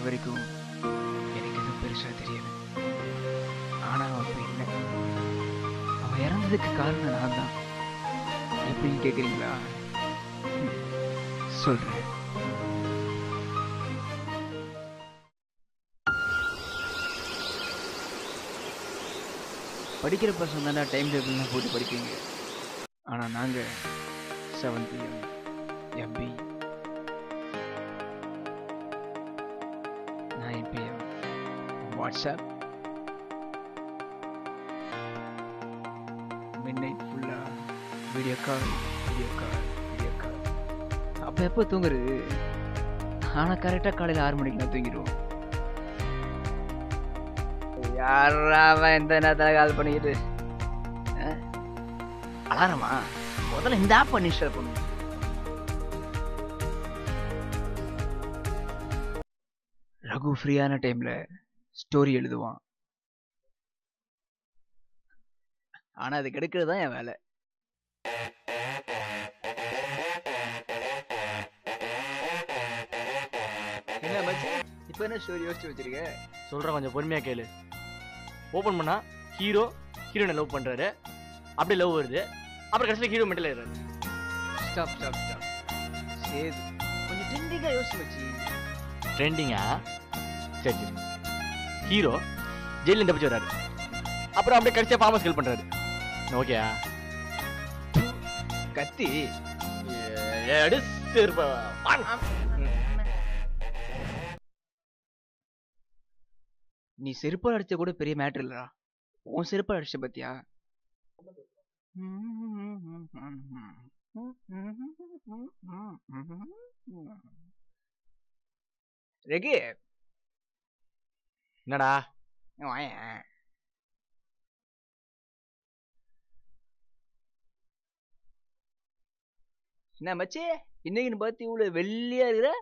வரைக்கும் எனக்கு எதுவும் பெருசா தெரியல. ஆனா அவன் அப்ப இல்லை. அவன் இறந்ததுக்கு காரணம் நான் தான். எப்படின்னு கேக்குறீங்களா? சொல்றேன். படிக்கிற பசங்க தானே டைம் டேபிள்லாம் போட்டு படிப்பீங்க. ஆனா நாங்க 7 PM FB, 9 PM WhatsApp, midnight ஃபுல்லா வீடியோ கால். அப்ப எப்போ தூங்குறது? ஆனா கரெக்டா காலையில 6 மணிக்கு நான் தூங்கிடுவோம். யாராவன் எந்த நேரத்தில் கால் பண்ணிக்கிட்டு அலாரமா? முதல்ல இந்த ஆப் இன்ஸ்டால் பண்ணுங்க. ரகு ஃப்ரீயான டைம்ல ஸ்டோரி எழுதுவான். ஆனா அது கெடுக்கிறது தான் என் வேலை. என்ன மச்சான், இப்ப என்ன ஸ்டோரி யோசிச்சு வச்சிருக்க? சொல்றேன், கொஞ்சம் பொறுமையா கேளு. ஓபன் பண்ணா ஹீரோ ஹீரோனை லவ் பண்றாரு, அப்படியே லவ் வருது, அப்புறம் கடைசியில் ஹீரோ மெண்டல் ஆயிடுறாரு. ஸ்டாப். சரி, கொஞ்சம் ட்ரெண்டிங்கா யோசிச்சு வச்சு. ட்ரெண்டிங்கா? சரி. ஹீரோ ஜெயிலில் தப்பிச்சு வர்றாரு, அப்புறம் அப்படியே கடைசியா ஃபார்மஸ் ஹெல்ப் பண்றாரு. ஓகேயா? கத்தி நீ செருப்பால் அடிச்ச கூட பெரிய மேட்டர் இல்லடா. உன் செருப்பால் அடிச்ச பத்தியா? ரெகு, என்னடா? என்ன மச்சி, இன்னைக்குன்னு பார்த்து இவ்வளவு வெள்ளியா இருக்கிற?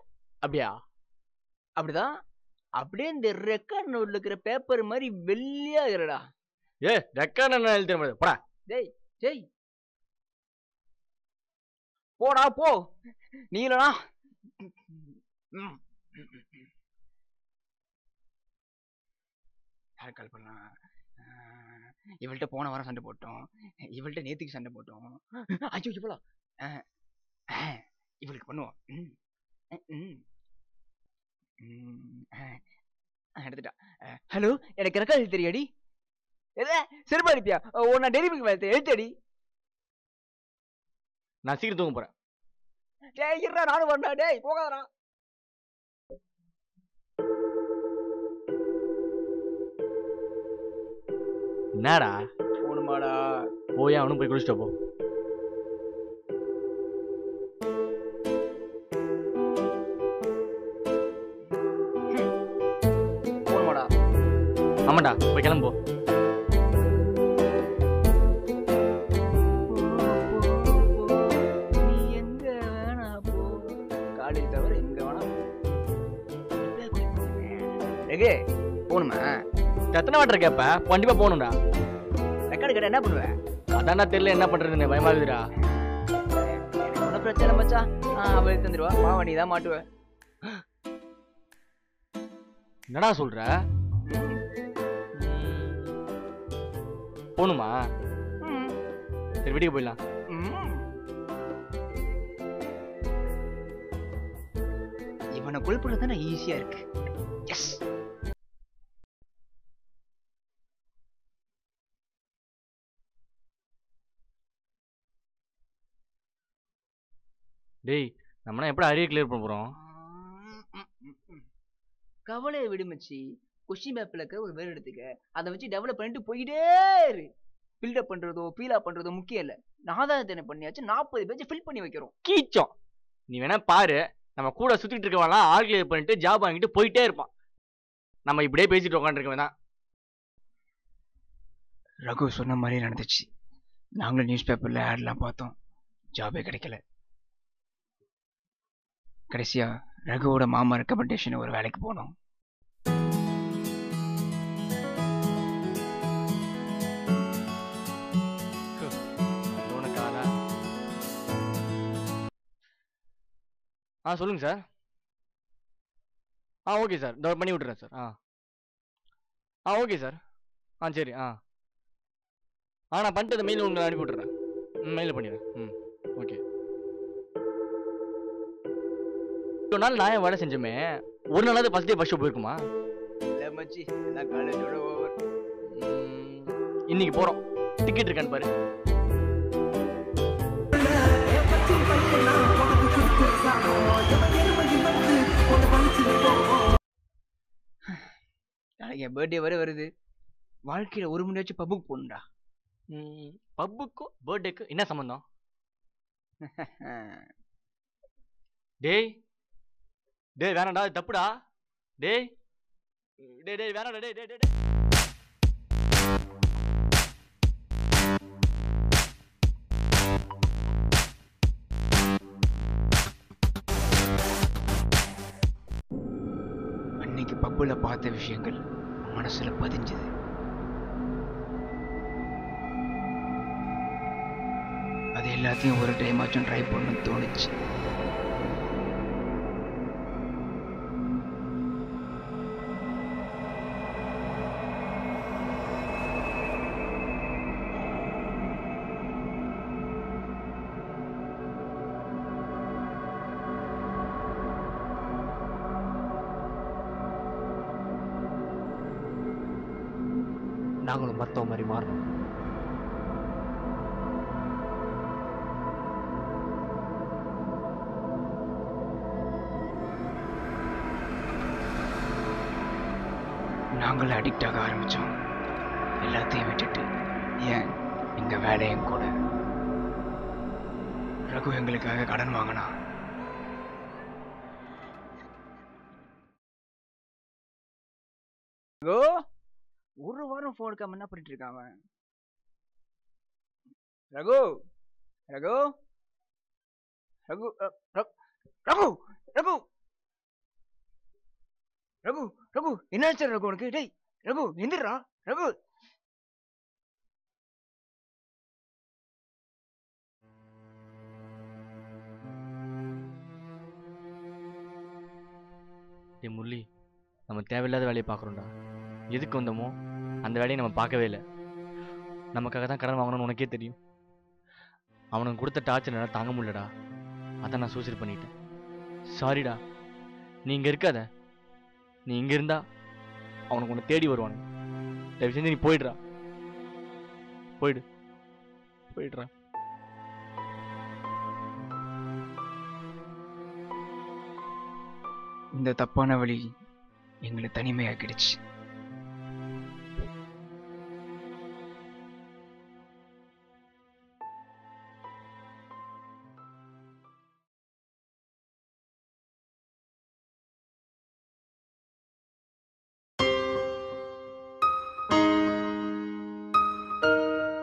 அப்படியா? அப்படிதான். அப்படியே இந்த ரெக்கார்ட் நோட்ல இருக்கிற பேப்பர் மாதிரி வெள்ளியா இருக்கிறடா. ரெக்கார்ட் என்ன எழுத முடியாது, போடா. டேய் போடா போ. நீ இல்லனா யார் கால் பண்ணா? இவள்கிட்ட போன வாரம் சண்டை போட்டோம், இவள்கிட்ட நேத்துக்கு சண்டை போட்டோம். ஐயோ இவ்வளோ இவளுக்கு பண்ணுவோம். எடுத்துட்டா. ஹலோ, எனக்கு ரெக்கார்டு தெரியாடி? செருப்பா இருப்பியா? உன்னை டெலிவரி வேலை எழுத்தடி. நான் சீக்கிரம் தூங்க போறேன். டேய் இருடா, நானும் வரேன்டா. டேய் போகாதடா. என்னடா? போணுமாடா? போய் அவனும் போய் குளிச்சுட்டு போ. போணுமாடா? ஆமாண்டா, போய் கிளம்பு. நீ எங்க வேணா போ, காலேஜ் தவிர எங்க வேணா போ. போணுமா? எத்தனை வாட்டர் கேப்ப? கண்டிப்பா போகணும்டா. ரெக்கார்டு கேட்டா என்ன பண்ணுவேன்? அதான்டா தெரியல என்ன பண்றதுன்னு, பயமாகுதுடா. எனக்கு ஒன்றும் பிரச்சனை மச்சா. அவள் தந்துடுவா, மாவா நீ தான் மாட்டுவ. என்னடா சொல்ற? போணுமா? சரி, வீட்டுக்கு போயிடலாம். இவனை கொல்புறது தானே ஈஸியா இருக்கு. எஸ். டேய், நம்ம எப்படி அரிய கிளியர் பண்ண போறோம்? கவலையை விடுமச்சி. கொஸ்டின் பேப்பர்ல இருக்க ஒரு வேர்டு எடுத்துக்க, அதை வச்சு டெவலப் பண்ணிட்டு போயிட்டே இரு. பில்டப் பண்றதோ பீலா பண்றதோ முக்கியம் இல்ல. நாதாயத்தனை பண்ணியாச்சு, 40 பேஜ் ஃபில் பண்ணி வைக்கிறோம். கீச்சோம். நீ வேணா பாரு, நம்ம கூட சுத்திட்டு இருக்கவெல்லாம் ஆல் கிளியர் பண்ணிட்டு ஜாப் வாங்கிட்டு போயிட்டே இருப்பான். நம்ம இப்படியே பேசிட்டு உட்காந்துருக்க வேணாம். ரகு சொன்ன மாதிரியே நடந்துச்சு. நாங்களும் நியூஸ் பேப்பர்ல ஆட்லாம் பார்த்தோம், ஜாபே கிடைக்கல. கடைசியா ரகுவோட மாமா ரெக்கமெண்டேஷன் ஒரு வேலைக்கு போனோம். சொல்லுங்க சார். ஓகே சார், இதோ பண்ணி விட்டுறேன் சார். Okay sir. சரி. நான் பண்ணிட்டு அந்த மெயில் உங்களுக்கு அனுப்பி விட்டுறேன். மெயிலில் பண்ணிடுறேன். ஓகே. ஒரு நாள் நான் வேலை செஞ்சோமே, ஒரு நாளாவது ஃபர்ஸ்ட் டே ஃபர்ஸ்ட் ஷோ போயிருக்குமா? இல்ல மச்சி, நான் காலேஜோட ஓவர். இன்னைக்கு போறோம். டிக்கெட் இருக்கான்னு பாரு. நாளைக்கு என் பர்த்டே வர வருது. வாழ்க்கையில ஒரு முன்னாச்சும் பப்புக்கு போகணும்டா. பப்புக்கும் பர்த்டேக்கு என்ன சம்பந்தம்? டேய் வேணாண்டா, இது தப்புடா. டேய் வேணாடா. டேய். அன்னைக்கு பப்புல பார்த்த விஷயங்கள் மனசுல பதிஞ்சது. அது எல்லாத்தையும் ஒரு டைம் ஆச்சும் ட்ரை பண்ணணும்னு தோணுச்சு. நாங்களும் மத்தவ மாதிரி மாறணும். நாங்களும் அடிக்ட் ஆக ஆரம்பிச்சோம். எல்லாத்தையும் விட்டுட்டு, ஏன் எங்க வேலையும் கூட. ரகு எங்களுக்காக கடன் வாங்கினா. ஒரு வாரம் போன் எடுக்காம என்ன பண்ணிட்டு இருக்கான் அவன்? ரகு ரகு ரகு ரகு ரகு ரகு ரகு என்னாச்சு ரகு உனக்கு? டேய் ரகு எந்திரா ரகு. டேய் முரளி, நம்ம தேவையில்லாத வேலையை பார்க்குறோம்டா. எதுக்கு வந்தோமோ அந்த வேலையை நம்ம பார்க்கவே இல்லை. நமக்காக தான் கடன் வாங்கணும்னு உனக்கே தெரியும். அவனுக்கு கொடுத்த டார்ச்சர் என்னால் தாங்க முடியலடா. அதான் நான் சூசைட் பண்ணிட்டேன். சாரிடா. நீ இங்கே இருக்காத. நீ இங்கே இருந்தா அவனுக்கு உன்னை தேடி வருவானு. தயவு செஞ்சு நீ போயிடுறா. போயிடுறா. இந்த தப்பான வழி எங்களை தனிமையாக்கிடுச்சு.